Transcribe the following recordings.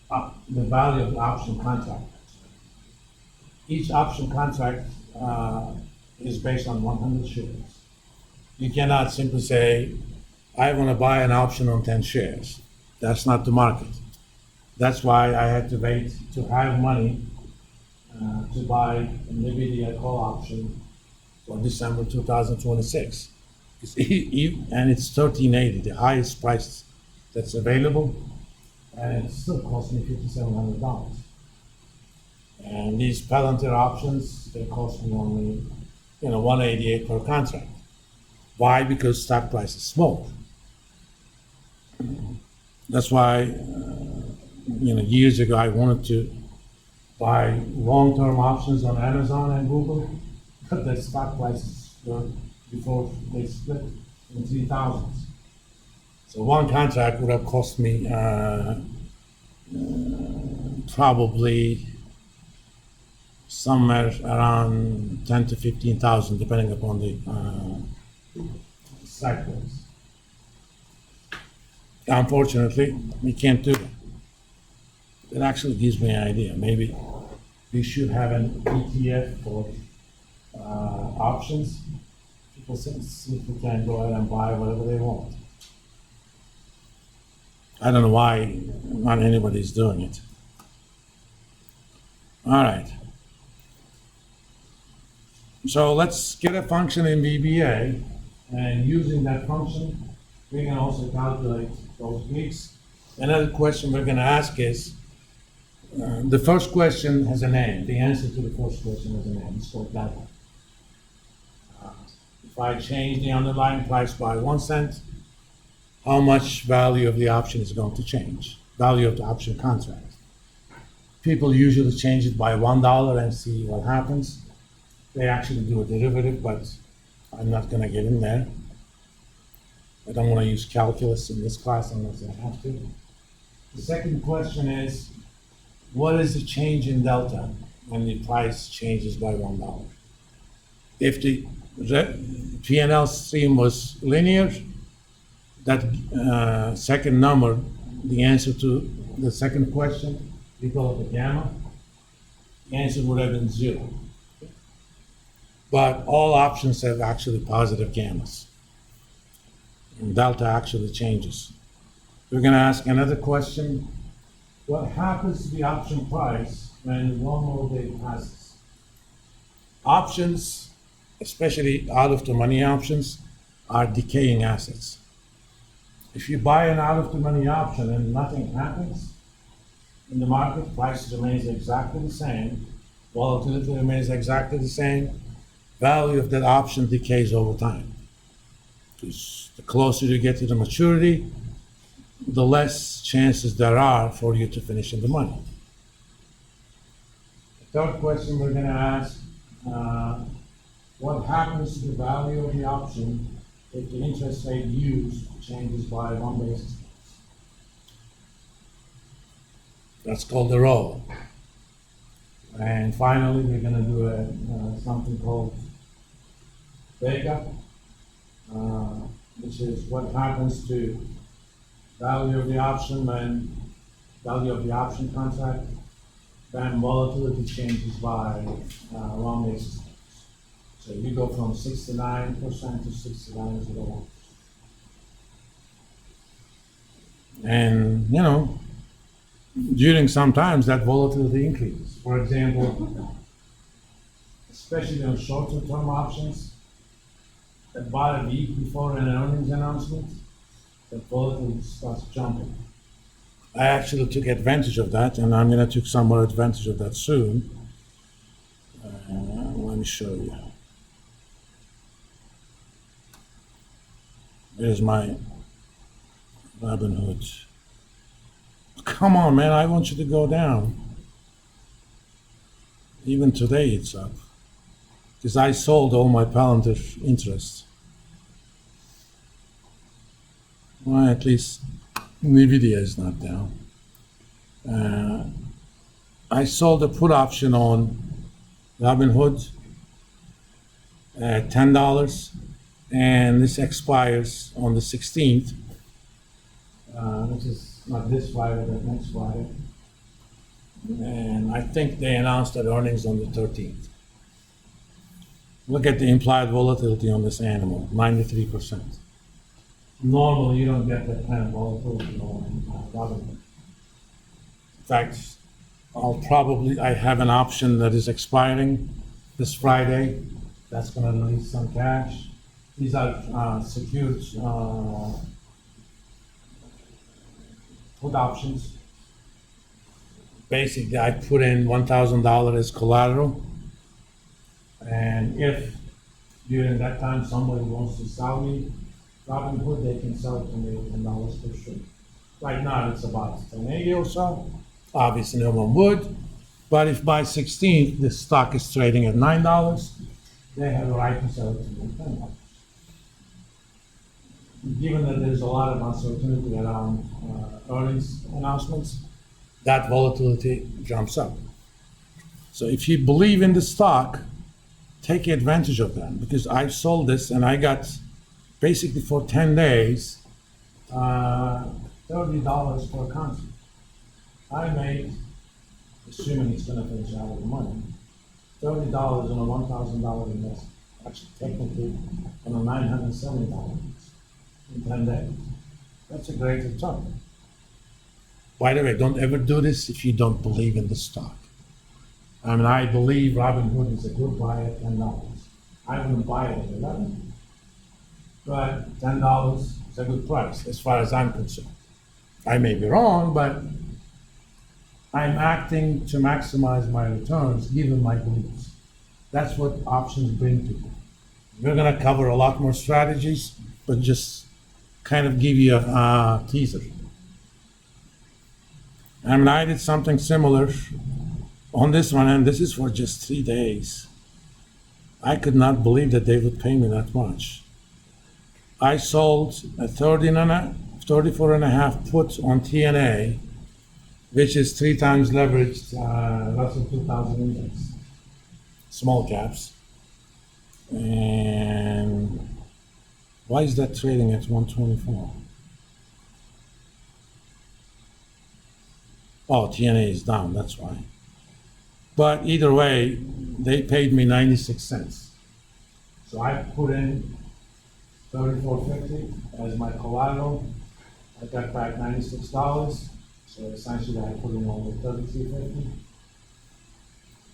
the value of the option contract. Each option contract is based on 100 shares. You cannot simply say, I want to buy an option on 10 shares. That's not the market. That's why I had to wait to have money to buy NVIDIA call option for December 2026. And it's 1380, the highest price that's available, and it still cost me $5,700. And these Palantir options, they cost me only, 188 per contract. Why? Because stock price is small. That's why, years ago I wanted to buy long-term options on Amazon and Google, but the stock prices were before they split in 3,000s. So one contract would have cost me probably somewhere around 10 to 15,000, depending upon the cycles. Unfortunately, we can't do that. It actually gives me an idea. Maybe we should have an ETF for options. People simply can go ahead and buy whatever they want. I don't know why not anybody's doing it. All right. So let's get a function in VBA, and using that function, we can also calculate those Greeks. Another question we're going to ask is, the first question has a name. The answer to the first question has a name. It's called delta. If I change the underlying price by 1 cent, how much value of the option is going to change? Value of the option contract. People usually change it by $1 and see what happens. They actually do a derivative, but I'm not going to get in there. I don't want to use calculus in this class unless I have to. The second question is, what is the change in delta when the price changes by $1? If the P&L stream was linear, that second number, the answer to the second question, we call it the gamma, the answer would have been 0. But all options have actually positive gammas. And delta actually changes. We're going to ask another question. What happens to the option price when one more day passes? Options, especially out-of-the-money options, are decaying assets. If you buy an out-of-the-money option and nothing happens in the market, price remains exactly the same, volatility remains exactly the same, value of that option decays over time. Because the closer you get to the maturity, the less chances there are for you to finish in the money. The third question we're going to ask, what happens to the value of the option if the interest rate used changes by 1 basis point? That's called the roll. And finally, we're going to do something called Vega, which is what happens to value of the option when value of the option contract when volatility changes by 1 basis point. So you go from 69% to 69.01%. And during some times that volatility increases. For example, especially on shorter term options, about a week before an earnings announcement, the volatility starts jumping. I actually took advantage of that, and I'm going to take some more advantage of that soon. Let me show you. There's my Robinhood. Come on, man, I want you to go down. Even today it's up. Because I sold all my Palantir interests. Well, at least NVIDIA is not down. I sold a put option on Robinhood at $10, and this expires on the 16th, which is not this Friday, but next Friday. And I think they announced their earnings on the 13th. Look at the implied volatility on this animal, 93%. Normally, you don't get that kind of volatility on Robinhood. In fact, I have an option that is expiring this Friday. That's gonna release some cash. These are secured put options. Basically, I put in $1,000 as collateral. And if during that time somebody wants to sell me Robinhood, they can sell it to me at $10 per share. Right now, it's about 10.80 or so. Obviously, no one would. But if by 16th the stock is trading at $9, they have the right to sell it to me at $10. Given that there's a lot of uncertainty around earnings announcements, that volatility jumps up. So if you believe in the stock, take advantage of that, because I sold this and I got basically for 10 days $30 per contract. I made, assuming it's going to finish out of the money, $30 on a $1,000 investment. Actually, technically, on a $970 in 10 days. That's a great return. By the way, don't ever do this if you don't believe in the stock. I mean, I believe Robinhood is a good buy at $10. I wouldn't buy it at $11, but $10 is a good price as far as I'm concerned. I may be wrong, but I'm acting to maximize my returns given my beliefs. That's what options bring to you. We're going to cover a lot more strategies, but just kind of give you a teaser. I mean, I did something similar on this one, and this is for just 3 days. I could not believe that they would pay me that much. I sold a 34.5 put on TNA, which is 3 times leveraged Russell 2000 index, small caps. And why is that trading at 124? Oh, TNA is down, that's why. But either way, they paid me 96 cents. So I put in $34.50 as my collateral. I got back $96. So essentially I put in only $33.50.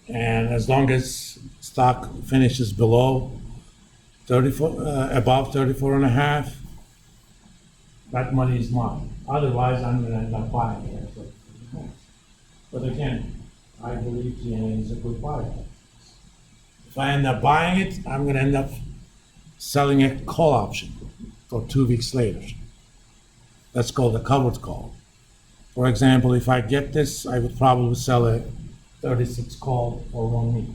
And as long as stock finishes below 34, above 34.5, that money is mine. Otherwise, I'm going to end up buying it. But again, I believe TNA is a good buy. If I end up buying it, I'm going to end up selling a call option for 2 weeks later. That's called a covered call. For example, if I get this, I would probably sell a 36 call for 1 week.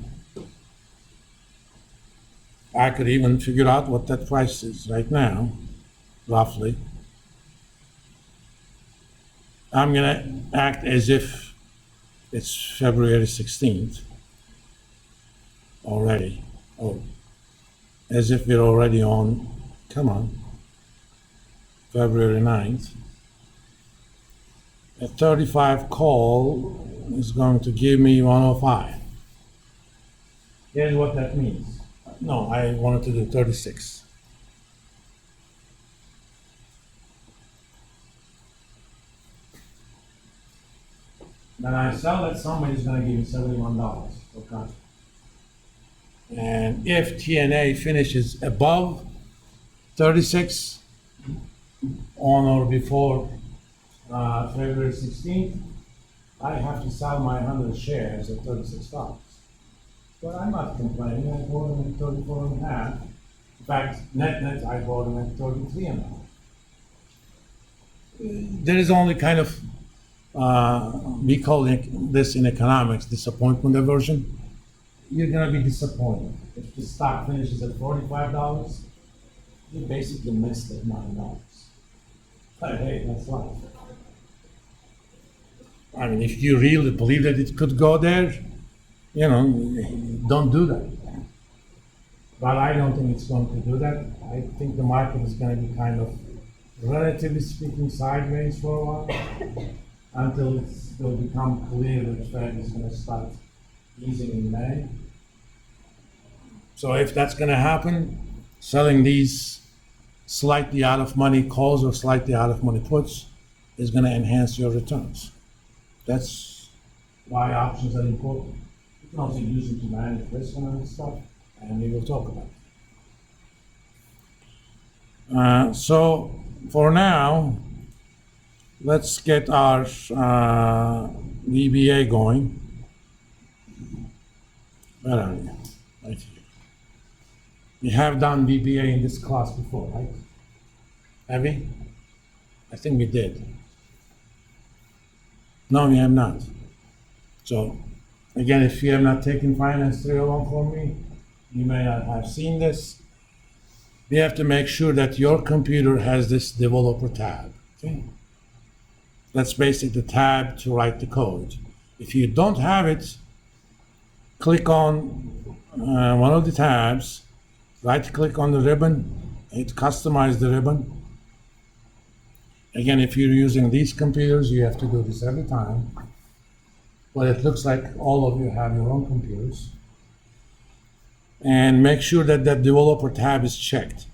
I could even figure out what that price is right now, roughly. I'm going to act as if it's February 16th already. Oh, as if we're already on, come on, February 9th. A 35 call is going to give me 105. Here's what that means. No, I wanted to do 36. Then I sell that, somebody's going to give me $71 per contract. And if TNA finishes above 36 on or before February 16th, I have to sell my 100 shares at $36. But I'm not complaining. I bought them at 34.5. In fact, net, I bought them at 33.5. There is only kind of, we call this in economics disappointment aversion. You're going to be disappointed. If the stock finishes at $45, you basically missed at $9. But hey, that's life. I mean, if you really believe that it could go there, don't do that. But I don't think it's going to do that. I think the market is going to be kind of, relatively speaking, sideways for a while. until it will become clear that Fed is gonna start easing in May. So if that's gonna happen, selling these slightly out of money calls or slightly out of money puts is gonna enhance your returns. That's why options are important. You can also use them to manage risk and other stuff, and we will talk about it. So for now, let's get our VBA going. Where are you? Right here. We have done VBA in this class before, right? Have we? I think we did. No, we have not. So, again, if you have not taken Finance 301 from me, you may not have seen this. We have to make sure that your computer has this developer tab. Okay? That's basically the tab to write the code. If you don't have it, click on one of the tabs, right-click on the ribbon, hit customize the ribbon. Again, if you're using these computers, you have to do this every time. But it looks like all of you have your own computers. And make sure that that developer tab is checked.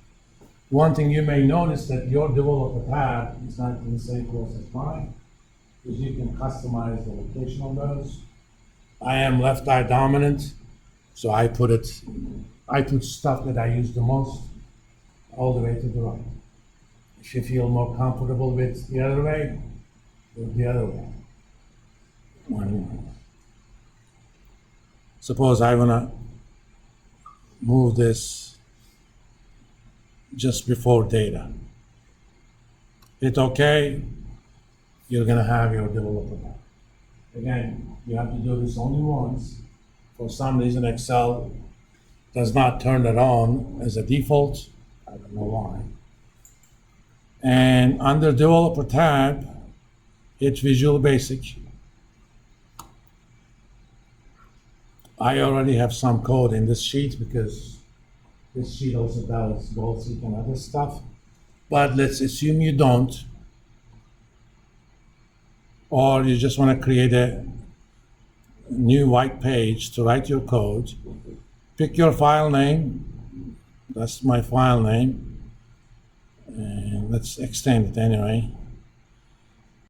One thing you may notice that your developer tab is not in the same course as mine, because you can customize the location on those. I am left eye dominant, so I put stuff that I use the most all the way to the right. If you feel more comfortable with the other way, do it the other way. Suppose I wanna move this just before data. Hit OK, you're gonna have your developer tab. Again, you have to do this only once. For some reason, Excel does not turn it on as a default. I don't know why. And under Developer tab, hit Visual Basic. I already have some code in this sheet because this sheet also does GoalSeek and other stuff. But let's assume you don't, or you just want to create a new white page to write your code. Pick your file name. That's my file name. And let's extend it anyway.